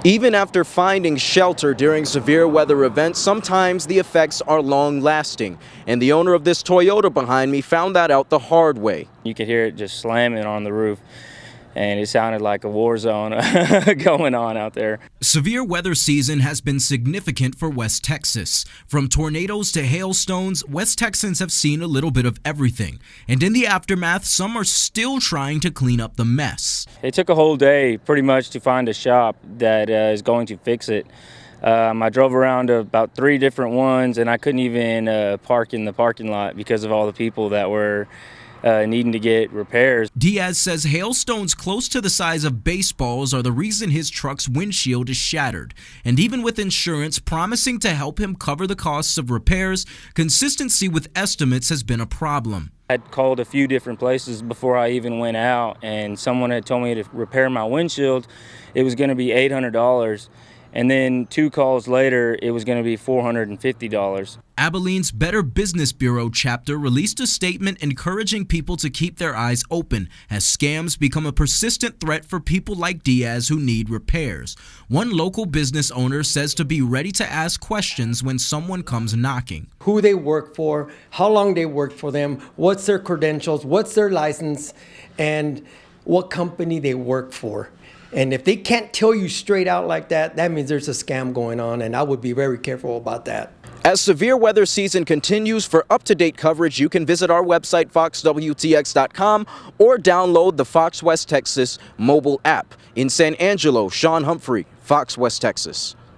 Even after finding shelter during severe weather events, sometimes the effects are long-lasting. And the owner of this Toyota behind me found that out the hard way. You could hear it just slamming on the roof, and it sounded like a war zone going on out there. Severe weather season has been significant for West Texas. From tornadoes to hailstones, West Texans have seen a little bit of everything. And in the aftermath, some are still trying to clean up the mess. It took a whole day pretty much to find a shop that is going to fix it. I drove around to about 3 different ones, and I couldn't even park in the parking lot because of all the people that were needing to get repairs. Diaz says hailstones close to the size of baseballs are the reason his truck's windshield is shattered. And even with insurance promising to help him cover the costs of repairs, consistency with estimates has been a problem. I'd called a few different places before I even went out, and someone had told me to repair my windshield. It was going to be $800. And then 2 calls later, it was going to be $450. Abilene's Better Business Bureau chapter released a statement encouraging people to keep their eyes open as scams become a persistent threat for people like Diaz who need repairs. One local business owner says to be ready to ask questions when someone comes knocking. Who they work for, how long they work for them, what's their credentials, what's their license, and what company they work for. And if they can't tell you straight out like that, that means there's a scam going on, and I would be very careful about that. As severe weather season continues, for up-to-date coverage, you can visit our website, foxwtx.com, or download the Fox West Texas mobile app. In San Angelo, Sean Humphrey, Fox West Texas.